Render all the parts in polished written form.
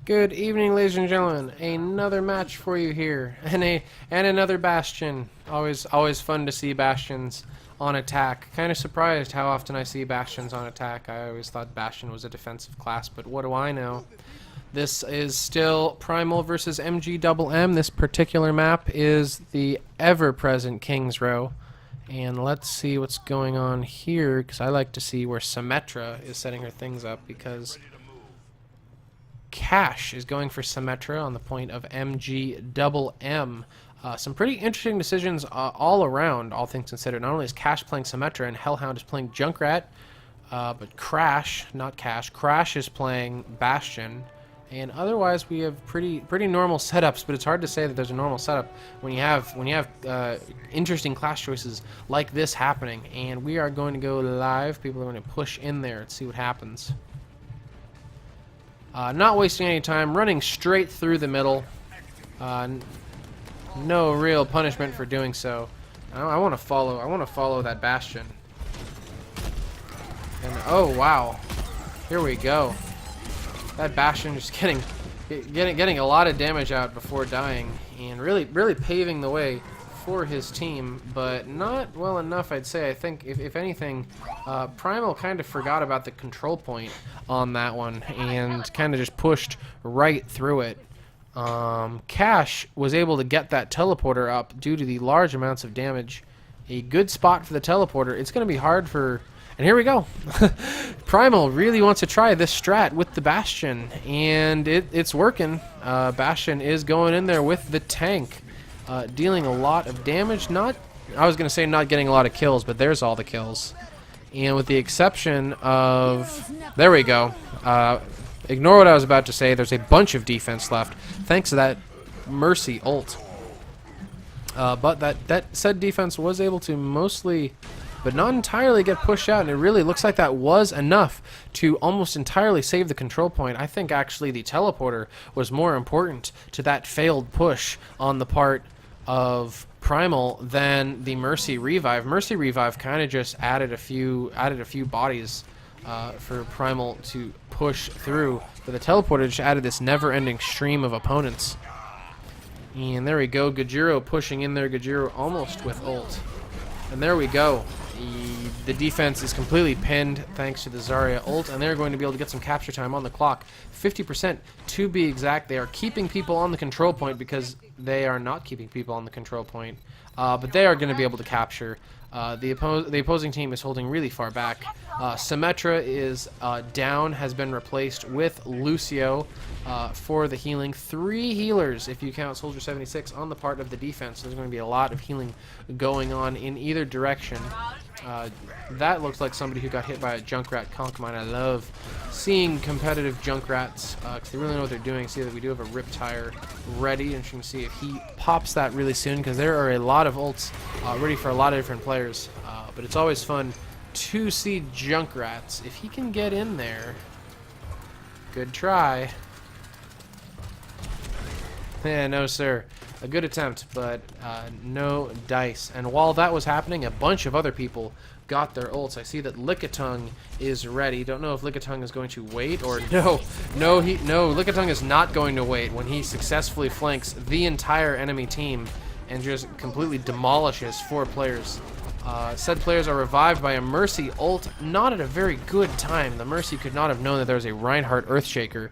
Good evening, ladies and gentlemen. Another match for you here, and another Bastion. Always fun to see Bastions on attack. Kind of surprised how often I see Bastions on attack. I always thought Bastion was a defensive class, but what do I know? This is still Primal versus MGMM. This particular map is the ever-present King's Row. And let's see what's going on here, because I like to see where Symmetra is setting her things up, because Cash is going for Symmetra on the point of MGMM. Some pretty interesting decisions all around, all things considered. Not only is Cash playing Symmetra and Hellhound is playing Junkrat, but Crash, not Cash, Crash is playing Bastion. And otherwise, we have pretty normal setups, but it's hard to say that there's a normal setup when you have interesting class choices like this happening. And we are going to go live. People are going to push in there and see what happens. Not wasting any time, running straight through the middle. No real punishment for doing so. I want to follow that Bastion. And oh wow, here we go. That Bastion just getting a lot of damage out before dying, and really paving the way for his team, but not well enough, I'd say. I think if anything, Primal kind of forgot about the control point on that one and kind of just pushed right through it. Cash was able to get that teleporter up due to the large amounts of damage. A good spot for the teleporter. It's going to be hard for... And here we go. Primal really wants to try this strat with the Bastion, and it's working. Bastion is going in there with the tank, dealing a lot of damage. I was going to say not getting a lot of kills, but there's all the kills. And with the exception of... There we go. Ignore what I was about to say. There's a bunch of defense left, thanks to that Mercy ult. But that said defense was able to mostly... but not entirely get pushed out, and it really looks like that was enough to almost entirely save the control point. I think actually the teleporter was more important to that failed push on the part of Primal than the Mercy revive. Mercy revive kind of just added a few bodies for Primal to push through, but the teleporter just added this never-ending stream of opponents. And there we go, Gajiro pushing in there, Gajiro almost with ult. And there we go. The defense is completely pinned thanks to the Zarya ult, and they're going to be able to get some capture time on the clock. 50% to be exact. They are keeping people on the control point because they are not keeping people on the control point. But they are going to be able to capture. The opposing team is holding really far back. Symmetra is down, has been replaced with Lucio for the healing. 3 healers, if you count Soldier 76, on the part of the defense. So there's going to be a lot of healing going on in either direction. That looks like somebody who got hit by a Junkrat conch mine. I love seeing competitive Junkrats because they really know what they're doing. See that we do have a Riptire ready, and you can see if he pops that really soon, because there are a lot of ults ready for a lot of different players. But it's always fun to see Junkrats. If he can get in there, good try. Yeah, no sir. A good attempt, but no dice. And while that was happening, a bunch of other people got their ults. I see that Lickitung is ready. Don't know if Lickitung is going to wait or no. No, Lickitung is not going to wait when he successfully flanks the entire enemy team and just completely demolishes 4 players. Said players are revived by a Mercy ult, not at a very good time. The Mercy could not have known that there was a Reinhardt Earthshaker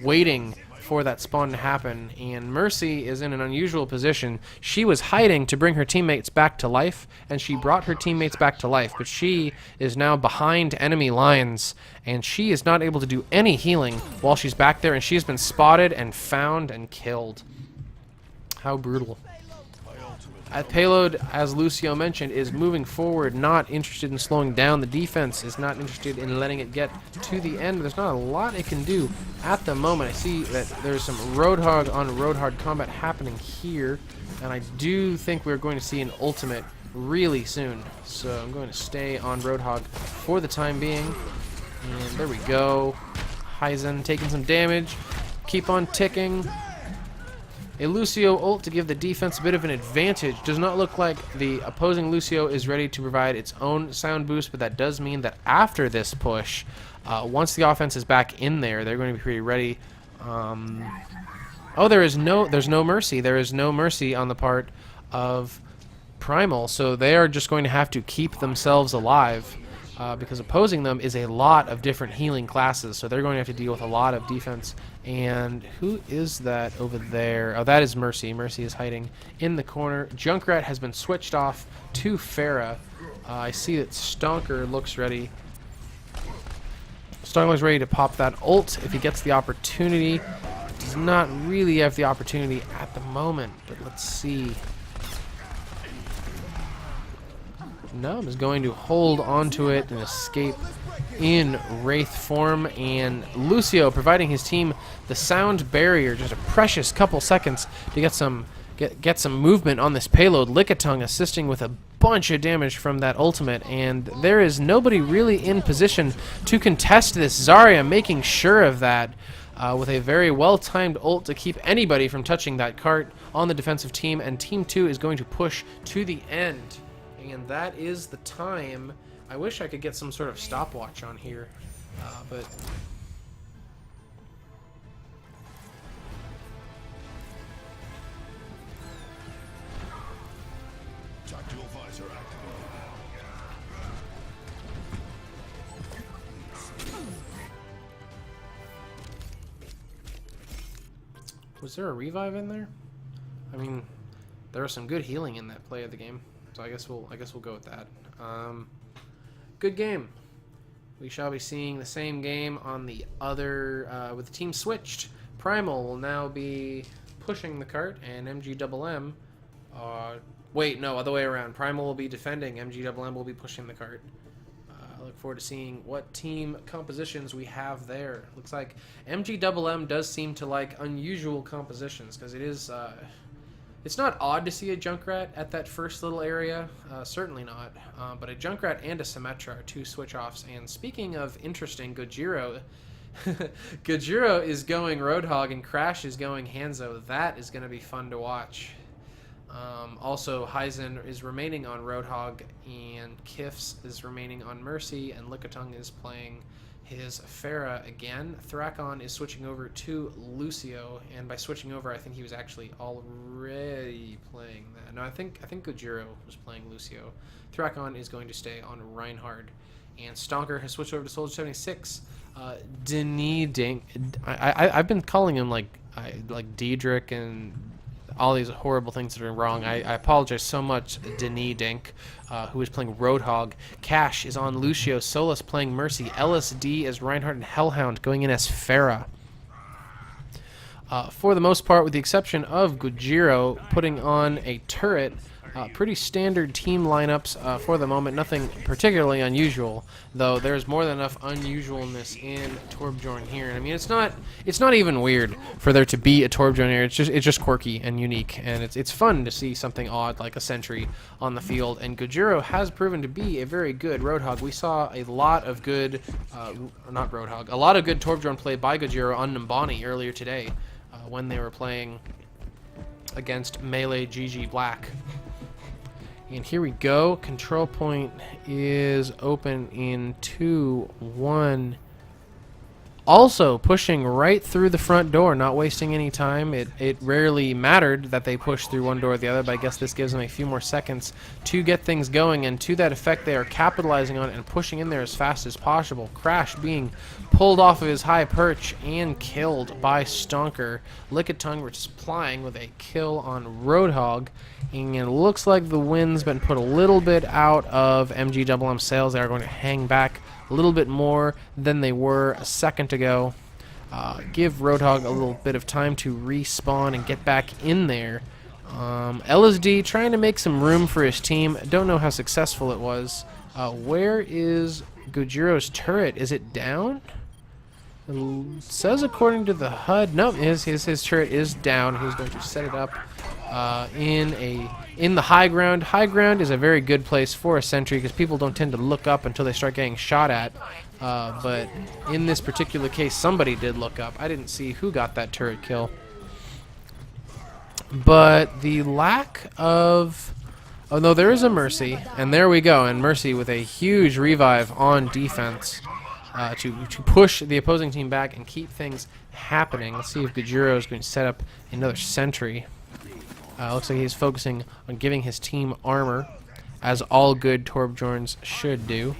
waiting for that spawn to happen, and Mercy is in an unusual position. She was hiding to bring her teammates back to life, and she brought her teammates back to life, but she is now behind enemy lines, and she is not able to do any healing while she's back there, and she has been spotted and found and killed. How brutal. Payload, as Lucio mentioned, is moving forward, not interested in slowing down. The defense is not interested in letting it get to the end. There's not a lot it can do at the moment. I see that there's some Roadhog on Roadhog combat happening here, and I do think we're going to see an ultimate really soon. So I'm going to stay on Roadhog for the time being. And there we go. Hyzen taking some damage. Keep on ticking. A Lucio ult to give the defense a bit of an advantage. Does not look like the opposing Lucio is ready to provide its own sound boost, but that does mean that after this push, once the offense is back in there, they're going to be pretty ready Oh, there's no mercy. There is no mercy on the part of Primal, so they are just going to have to keep themselves alive because opposing them is a lot of different healing classes, so they're going to have to deal with a lot of defense. And who is that over there? Oh, that is Mercy. Mercy is hiding in the corner. Junkrat has been switched off to Pharah. I see that Stonker looks ready. Stonker's ready to pop that ult if he gets the opportunity. Does not really have the opportunity at the moment, but let's see. Nub is going to hold onto it and escape in Wraith form, and Lucio providing his team the sound barrier, just a precious couple seconds to get some movement on this payload. Lickitung assisting with a bunch of damage from that ultimate, and there is nobody really in position to contest this. Zarya making sure of that with a very well-timed ult to keep anybody from touching that cart on the defensive team, and Team 2 is going to push to the end. And that is the time. I wish I could get some sort of stopwatch on here, but tactical visor Was there a revive in there? I mean, there was some good healing in that play of the game. So I guess we'll go with that. Good game. We shall be seeing the same game on the other with the team switched. Primal will now be pushing the cart, and MGMM. Wait, no, other way around. Primal will be defending. MGMM will be pushing the cart. I look forward to seeing what team compositions we have there. Looks like MGMM does seem to like unusual compositions because it is. It's not odd to see a Junkrat at that first little area, certainly not, but a Junkrat and a Symmetra are two switch-offs. And speaking of interesting, Gojira is going Roadhog and Crash is going Hanzo. That is going to be fun to watch. Also, Hyzen is remaining on Roadhog, and Kifs is remaining on Mercy, and Lickitung is playing his Pharah again. Thrakon is switching over to Lucio, and by switching over, I think he was actually already playing that. No, I think Gojira was playing Lucio. Thrakon is going to stay on Reinhardt, and Stonker has switched over to Soldier 76. Denis Dink, I've been calling him like Diedrich and all these horrible things that are wrong. I apologize so much, Denis Dink, who is playing Roadhog. Cash is on Lucio. Solus playing Mercy. LSD is Reinhardt, and Hellhound going in as Pharah. For the most part, with the exception of Gojira putting on a turret, pretty standard team lineups for the moment. Nothing particularly unusual, though. There's more than enough unusualness in Torbjorn here. And I mean, it's not even weird for there to be a Torbjorn here. It's just quirky and unique, and it's fun to see something odd like a sentry on the field. And Gojira has proven to be a very good Roadhog. We saw a lot of good, not Roadhog, a lot of good Torbjorn play by Gojira on Nimbani earlier today when they were playing against Melee GG Black. And here we go. Control point is open in 2, 1. Also pushing right through the front door, not wasting any time. It rarely mattered that they pushed through one door or the other, but I guess this gives them a few more seconds to get things going. And to that effect, they are capitalizing on it and pushing in there as fast as possible. Crash being pulled off of his high perch and killed by Stonker. Lickitung replying with a kill on Roadhog. And it looks like the wind's been put a little bit out of MGMM's sails. They are going to hang back a little bit more than they were a second ago. Give Roadhog a little bit of time to respawn and get back in there. LSD trying to make some room for his team. Don't know how successful it was. Where is Gojira's turret? Is it down? It says according to the HUD. No, his turret is down. He's going to set it up in the high ground. High ground is a very good place for a sentry because people don't tend to look up until they start getting shot at. But in this particular case, somebody did look up. I didn't see who got that turret kill. But the lack of... Oh, no, there is a Mercy. And there we go. And Mercy with a huge revive on defense. to push the opposing team back and keep things happening. Let's see if Gojiro is going to set up another sentry. Looks like he's focusing on giving his team armor, as all good Torbjorns should do.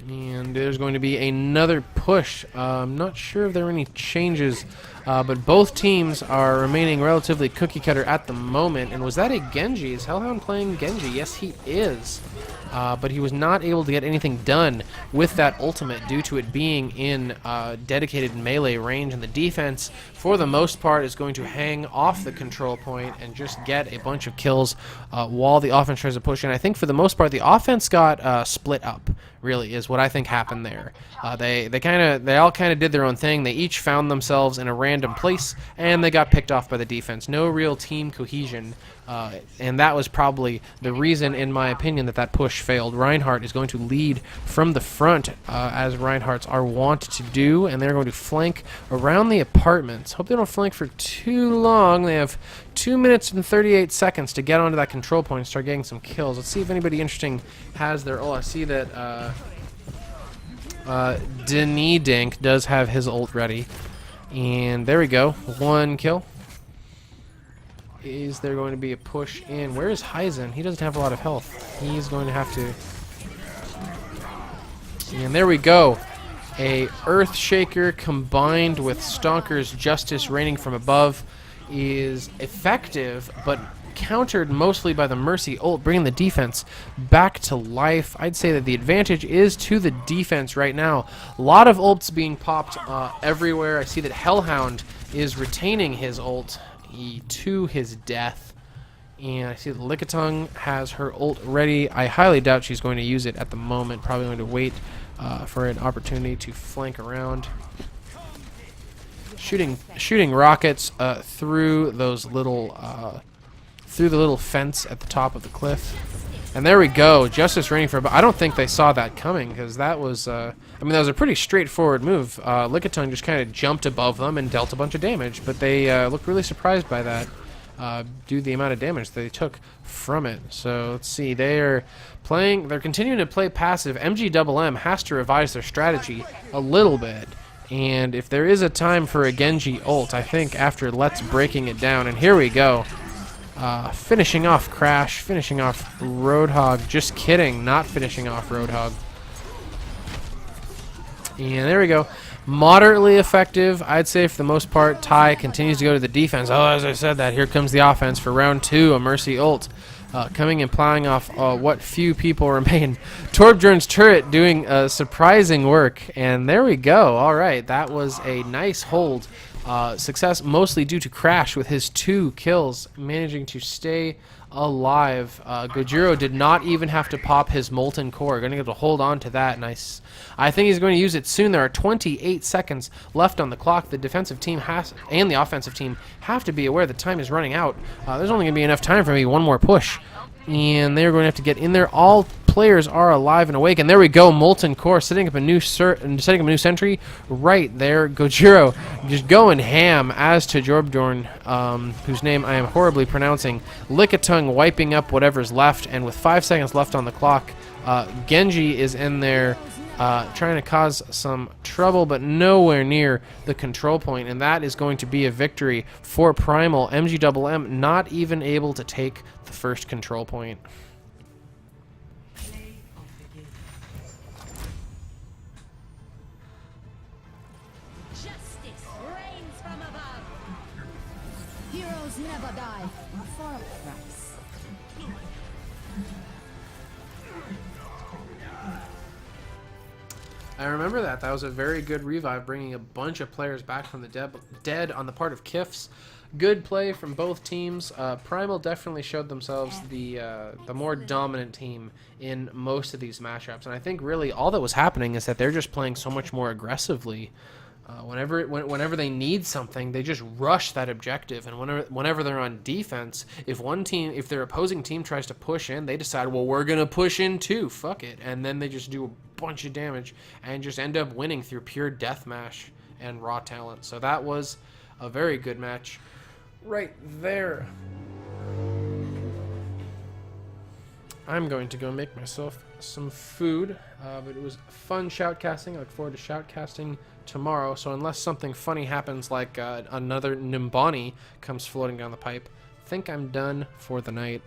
And there's going to be another push. I'm not sure if there are any changes, but both teams are remaining relatively cookie-cutter at the moment. And was that a Genji? Is Hellhound playing Genji? Yes, he is. But he was not able to get anything done with that ultimate due to it being in dedicated melee range, and the defense, for the most part, is going to hang off the control point and just get a bunch of kills while the offense tries to push in. I think for the most part, the offense got split up, really, is what I think happened there. They all kind of did their own thing. They each found themselves in a random place, and they got picked off by the defense. No real team cohesion. And that was probably the reason, in my opinion, that push failed. Reinhardt is going to lead from the front, as Reinhardts are wont to do, and they're going to flank around the apartments. Hope they don't flank for too long. They have 2 minutes and 38 seconds to get onto that control point and start getting some kills. Let's see if anybody interesting has their ult. I see that Denis Dink does have his ult ready. And there we go. 1 kill. Is there going to be a push in? Where is Heisen? He doesn't have a lot of health. He's going to have to... And there we go. A Earthshaker combined with Stalker's Justice raining from above is effective, but countered mostly by the Mercy ult, bringing the defense back to life. I'd say that the advantage is to the defense right now. A lot of ults being popped everywhere. I see that Hellhound is retaining his ult to his death, and I see that Lickitung has her ult ready. I highly doubt she's going to use it at the moment. Probably going to wait for an opportunity to flank around, shooting rockets through those little through the little fence at the top of the cliff. And there we go, Justice raining for. But I don't think they saw that coming, because that was I mean, that was a pretty straightforward move. Lickitung just kind of jumped above them and dealt a bunch of damage, but they looked really surprised by that due to the amount of damage they took from it. So let's see, they're continuing to play passive. MGMM has to revise their strategy a little bit, and if there is a time for a Genji ult, I think after Let's breaking it down. And here we go. Finishing off Crash, finishing off Roadhog. Just kidding, not finishing off Roadhog. And there we go. Moderately effective, I'd say for the most part. Ty continues to go to the defense. Oh, as I said that, here comes the offense for round 2, a Mercy ult. Coming and plowing off what few people remain. Torbjorn's turret doing surprising work. And there we go. All right, that was a nice hold. Success mostly due to Crash with his 2 kills, managing to stay alive. Gojiro did not even have to pop his Molten Core. Going to get to hold on to that. Nice. I think he's going to use it soon. There are 28 seconds left on the clock. The defensive team and the offensive team have to be aware that time is running out. There's only going to be enough time for maybe one more push, and they're going to have to get in there. All players are alive and awake, and there we go. Molten Core setting up a new sentry right there. Gojiro just going ham, as to Torbjorn, whose name I am horribly pronouncing. Lickitung wiping up whatever's left, and with 5 seconds left on the clock, Genji is in there trying to cause some trouble, but nowhere near the control point, and that is going to be a victory for Primal. MGMM not even able to take the first control point. Heroes never die for a price. I remember that. That was a very good revive, bringing a bunch of players back from the dead on the part of Kifs. Good play from both teams. Primal definitely showed themselves the more dominant team in most of these matchups, and I think really all that was happening is that they're just playing so much more aggressively. Whenever they need something, they just rush that objective, and whenever they're on defense, if their opposing team tries to push in, they decide, well, we're gonna push in too, fuck it, and then they just do a bunch of damage and just end up winning through pure deathmatch and raw talent. So that was a very good match right there. I'm going to go make myself some food. But it was fun shoutcasting. I look forward to shoutcasting tomorrow. So unless something funny happens, like another Nimbani comes floating down the pipe, I think I'm done for the night.